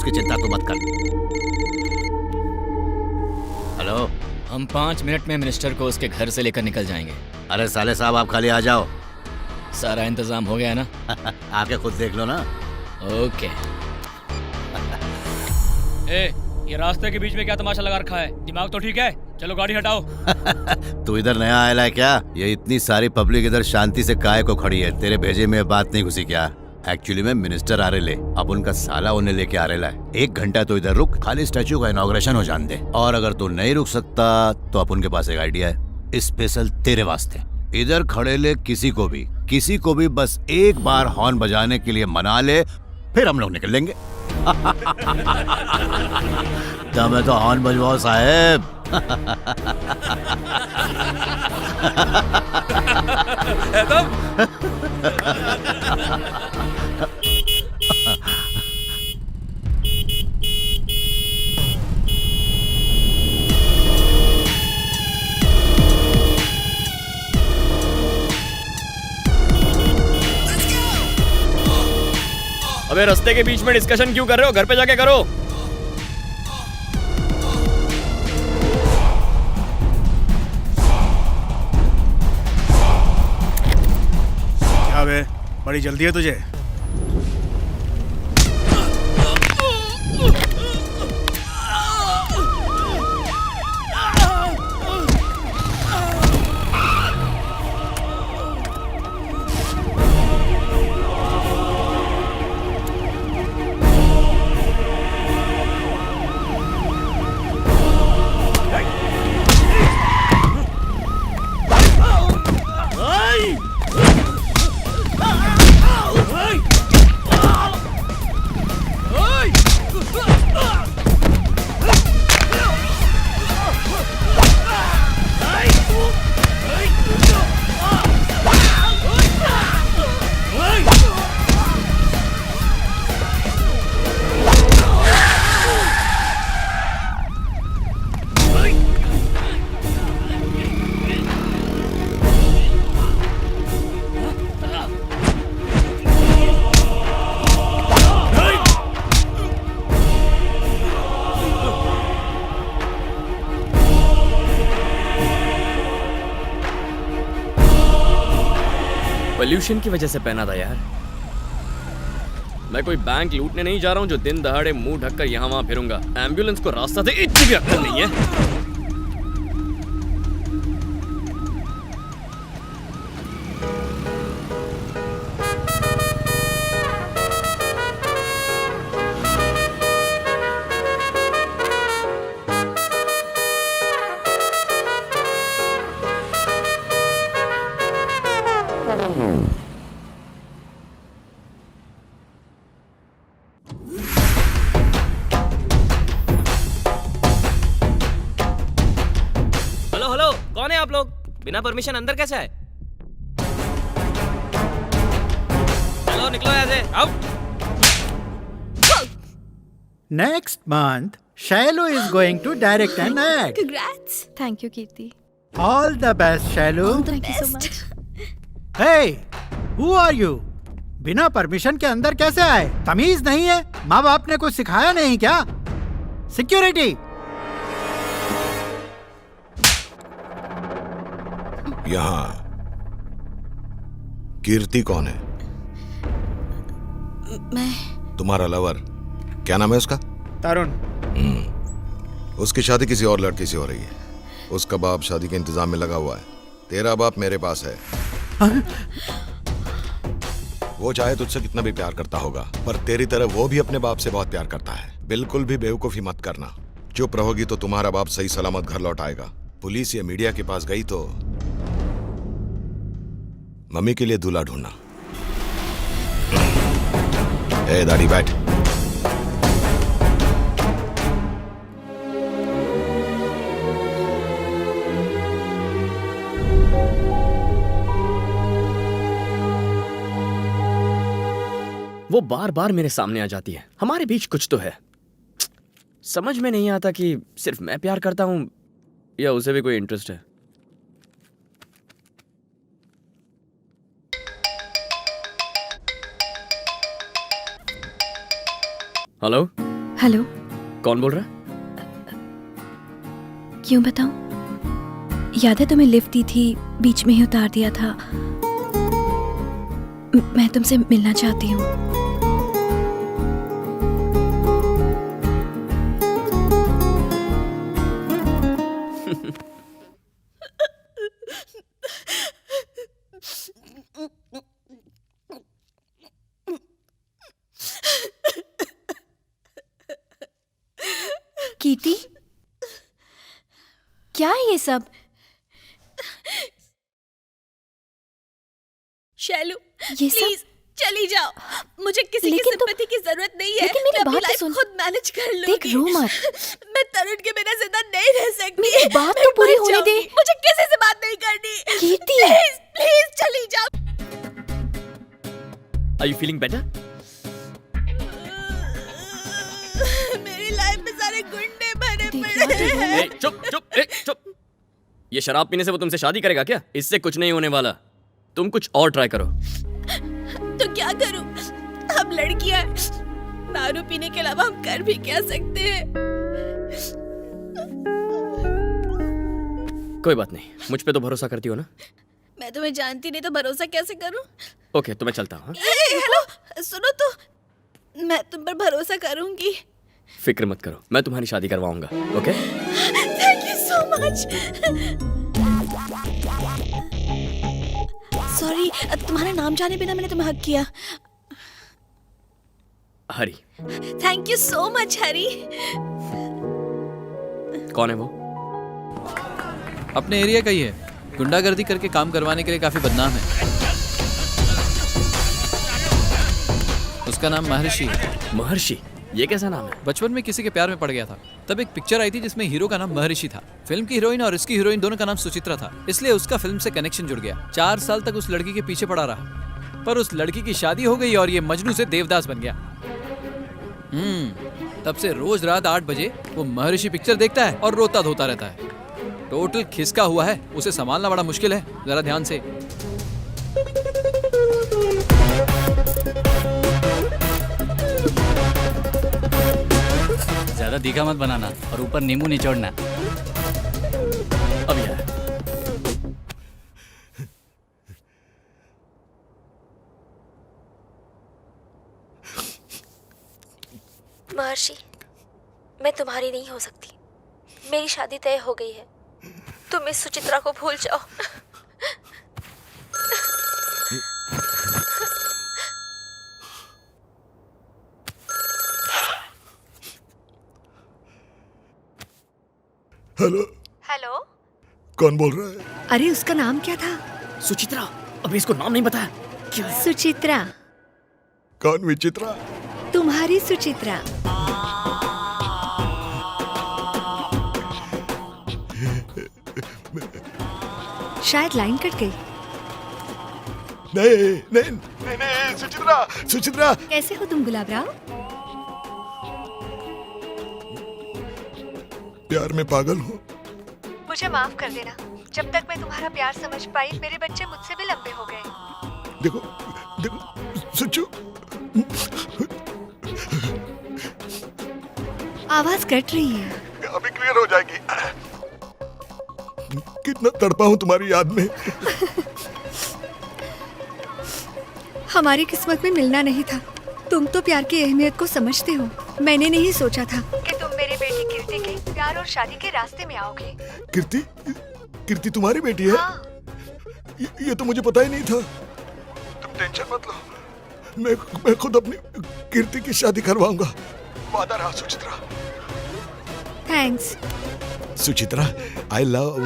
उसकी चिंता तू मत कर। हेलो। हम 5 मिनट में मिनिस्टर को उसके घर से लेकर निकल जाएंगे। अरे साले साहब आप खाली आ जाओ। सारा इंतजाम हो गया है ना? आके खुद देख लो ना। ओके। ये रास्ते के बीच में क्या तमाशा लगा रखा है? दिमाग तो ठीक है? चलो गाड़ी हटाओ। तू इधर नया आया है क्या? ये इतनी सारी पब्लिक इधर शांति से काय को खड़ी है, तेरे भेजे में बात नहीं घुसी क्या? एक्चुअली में मिनिस्टर आ रहे, अब उनका साला उन्हें लेके आ रहा है। 1 घंटा तो इधर रुक, खाली स्टैचू का इनॉग्रेशन हो जान दे। और अगर तू नहीं रुक सकता तो अपन के पास एक आइडिया है, स्पेशल तेरे वास्ते। इधर खड़े ले किसी को भी बस एक बार हॉर्न बजाने के लिए मना ले, फिर हम लोग निकल लेंगे। तब तो हॉर्न बजवाओ साहेब। अबे रास्ते के बीच में डिस्कशन क्यों कर रहे हो? घर पे जाके करो। क्या बे, बड़ी जल्दी है तुझे? पोल्यूशन की वजह से पहना था यार। मैं कोई बैंक लूटने नहीं जा रहा हूँ जो दिन दहाड़े मुंह ढककर यहाँ वहां फिरूंगा। एम्बुलेंस को रास्ता दे, इतनी भी अक्ल नहीं है। कौन है आप लोग? बिना परमिशन अंदर कैसे आए? चलो निकलो यहाँ से, आओ। Next month, Shailu is going to direct an ad. Congrats. Thank you, Kirti. All the best, Shailu. Thank you so much. Hey, who are you? बिना परमिशन के अंदर कैसे आए? तमीज नहीं है? माँ बाप ने कुछ सिखाया नहीं क्या? सिक्योरिटी। यहाँ कीर्ति कौन है? मैं। तुम्हारा लवर, क्या नाम है उसका? तरुण। उसकी शादी किसी और लड़की से हो रही है। उसका बाप शादी के इंतजाम में लगा हुआ है। तेरा बाप मेरे पास है। वो चाहे तुझसे कितना भी प्यार करता होगा, पर तेरी तरह वो भी अपने बाप से बहुत प्यार करता है। बिल्कुल भी बेवकूफी मत करना। चुप रहोगी तो तुम्हारा बाप सही सलामत घर लौट आएगा। पुलिस या मीडिया के पास गई तो मम्मी के लिए दूल्हा ढूंढना। ए दाढ़ी बैठ। वो बार बार मेरे सामने आ जाती है। हमारे बीच कुछ तो है। समझ में नहीं आता कि सिर्फ मैं प्यार करता हूं या उसे भी कोई इंटरेस्ट है। हेलो। हेलो, कौन बोल रहा है? क्यों बताऊं? याद है तुम्हें लिफ्ट दी थी, बीच में ही उतार दिया था। मैं तुमसे मिलना चाहती हूँ। कीर्ति, क्या है ये सब? शैलू, ये सब? प्लीज चली जाओ। मुझे किसी की लेकिन सिंपैथी की जरूरत नहीं है। लेकिन मेरी मैं अपनी बात तो लाइफ सुन। खुद मैनेज कर लूंगी। देख, रो मत। मैं तरुण के बिना जिंदा नहीं रह सकती। मेरी बात मैं तो पूरी मर होने दे। जाऊंगी। मुझे किसी से बात नहीं करनी। कीर्ति। प्लीज प्लीज चली जाओ। Are you feeling better? मेरी लाइफ में सारे गुंडे भरे देखा पड़े तो हैं। ए, चुप। ये शराब पीने से वो तुमसे शादी करेगा क्या? इससे कुछ नहीं होने वाला। तुम कुछ और ट्राई करो। तो क्या करूं? हम लड़कियां हैं। दारू पीने के अलावा हम कर भी क्या सकते हैं? कोई बात नहीं, मुझ पे तो भरोसा करती हो ना? मैं तुम्हें जानती नहीं तो भरोसा कैसे करूं? ओके, तो मैं चलता हूँ। हेलो, सुनो तो, मैं तुम पर भरोसा करूंगी। फिक्र मत करो, मैं तुम्हारी शादी करवाऊंगा। Okay? Thank you so much. Sorry, तुम्हारा नाम जाने बिना मैंने तुम्हें हक किया। हरी। थैंक यू सो मच हरी। कौन है वो? अपने एरिया का ही है, गुंडागर्दी करके काम करवाने के लिए काफी बदनाम है। उसका नाम महर्षि है। महर्षि? ये कैसा नाम है? बचपन में किसी के प्यार में पड़ गया था, तब एक पिक्चर आई थी जिसमें हीरो का नाम महर्षि था। फिल्म की हीरोइन और इसकी हीरोइन दोनों का नाम सुचित्रा था, इसलिए उसका फिल्म से कनेक्शन जुड़ गया। 4 साल तक उस लड़की के पीछे पड़ा रहा, पर उस लड़की की शादी हो गई और ये मजनू से देवदास बन गया। तब से रोज रात 8 बजे वो महर्षि पिक्चर देखता है और रोता धोता रहता है। टोटल खिसका हुआ है, उसे संभालना बड़ा मुश्किल है। जरा ध्यान से। ज्यादा दिखा मत बनाना और ऊपर नींबू निचोड़ना। अब यार महर्षि, मैं तुम्हारी नहीं हो सकती। मेरी शादी तय हो गई है। तुम इस सुचित्रा को भूल जाओ। हेलो, हेलो, कौन बोल रहा है? अरे उसका नाम क्या था? सुचित्रा। अभी इसको नाम नहीं बताया। क्या है? सुचित्रा। कौन विचित्रा? तुम्हारी सुचित्रा। शायद लाइन कट गई। नहीं, सुचित्रा। कैसे हो तुम गुलाबराव? प्यार में पागल हूँ। मुझे माफ कर देना। जब तक मैं तुम्हारा प्यार समझ पाई, मेरे बच्चे मुझसे भी लंबे हो गए। देखो, सुचू। आवाज कट रही है। अभी क्लियर हो जाएगी। कितना तड़पा हूँ तुम्हारी याद में। हमारी किस्मत में मिलना नहीं था। तुम तो प्यार की अहमियत को समझते हो। मैंने नहीं सोचा था कि तुम मेरी बेटी कीर्ति के प्यार और शादी के रास्ते में आओगे। कीर्ति तुम्हारी बेटी है? हाँ। ये तो मुझे पता ही नहीं था। तुम टेंशन मत लो, मैं खुद अपनी कीर्ति की शादी करवाऊंगा। वादा रहा Suchitra. Thanks. Suchitra, I love.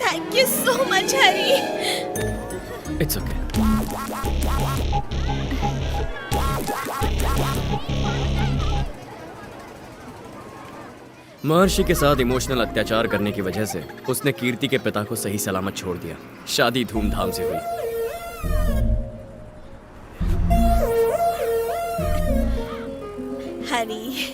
Thank you so much Hari. It's okay. महर्षि के साथ इमोशनल अत्याचार करने की वजह से उसने कीर्ति के पिता को सही सलामत छोड़ दिया। शादी धूमधाम से हुई। हरी,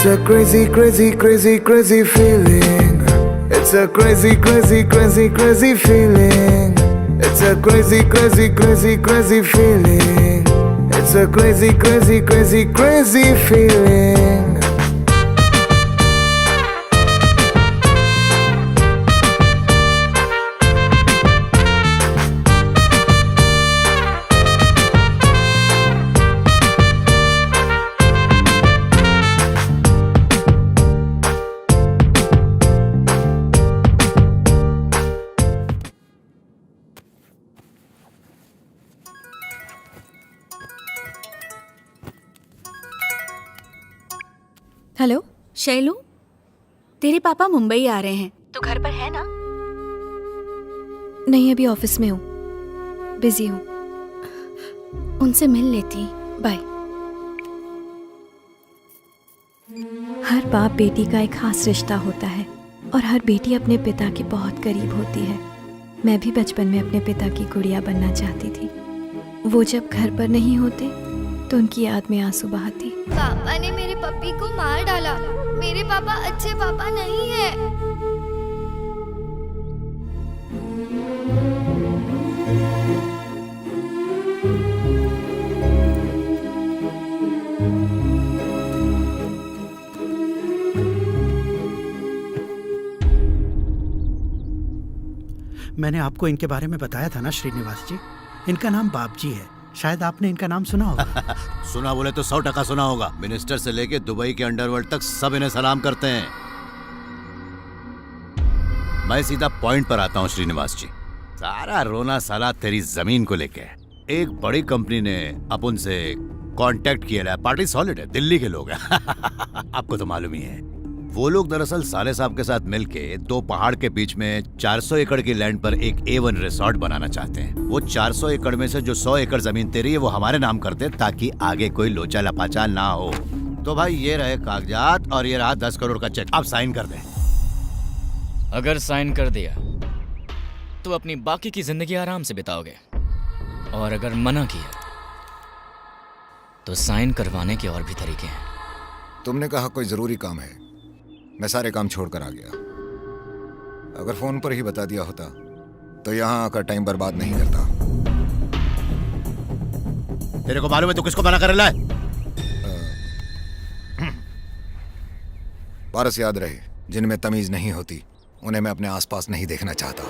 a crazy, crazy, crazy, crazy feeling. It's a crazy, crazy, crazy, crazy feeling. It's a crazy, crazy, crazy, crazy feeling. It's a crazy, crazy, crazy, crazy feeling. Hello Shailu, तेरे पापा मुंबई आ रहे हैं। तू घर पर है ना? नहीं, अभी ऑफिस में हूँ, बिजी हूँ। उनसे मिल लेती। बाय। हर बाप बेटी का एक खास रिश्ता होता है और हर बेटी अपने पिता के बहुत करीब होती है। मैं भी बचपन में अपने पिता की गुड़िया बनना चाहती थी। वो जब घर पर नहीं होते तो उनकी याद में आंसू बहाती। पापा ने मेरे पप्पी को मार डाला। मेरे पापा अच्छे पापा नहीं है। मैंने आपको इनके बारे में बताया था ना श्रीनिवास जी। इनका नाम बापजी है। शायद आपने इनका नाम सुना होगा। सुना बोले तो 100% सुना होगा। मिनिस्टर से लेके दुबई के अंडरवर्ल्ड तक सब इन्हें सलाम करते हैं। मैं सीधा पॉइंट पर आता हूँ श्रीनिवास जी। सारा रोना साला तेरी जमीन को लेके। एक बड़ी कंपनी ने अपन से कांटेक्ट किया है। पार्टी सॉलिड है, दिल्ली के लोग हैं। आपको तो मालूम ही है। वो लोग दरअसल साले साहब के साथ मिलके 2 पहाड़ के बीच में 400 एकड़ की लैंड पर एक A1 रिसोर्ट बनाना चाहते हैं। वो 400 एकड़ में से जो 100 एकड़ जमीन तेरी है वो हमारे नाम कर दे, ताकि आगे कोई लोचा लपाचा ना हो। तो भाई ये रहे कागजात और ये रहा 10 करोड़ का चेक। आप साइन कर दें। अगर साइन कर दिया तो अपनी बाकी की जिंदगी आराम से बिताओगे, और अगर मना किया तो साइन करवाने के और भी तरीके हैं। तुमने कहा कोई जरूरी काम है, मैं सारे काम छोड़कर आ गया। अगर फोन पर ही बता दिया होता तो यहाँ आकर टाइम बर्बाद नहीं करता। तेरे को मालूम है तू किसको मना कर रहा है? पारस याद रहे, जिनमें तमीज नहीं होती उन्हें मैं अपने आसपास नहीं देखना चाहता।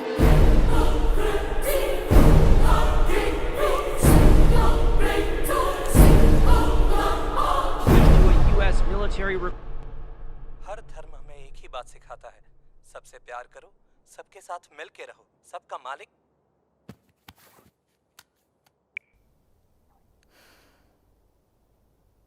हर धर्म हमें एक ही बात सिखाता है, सबसे प्यार करो, सबके साथ मिल के रहो, सबका मालिक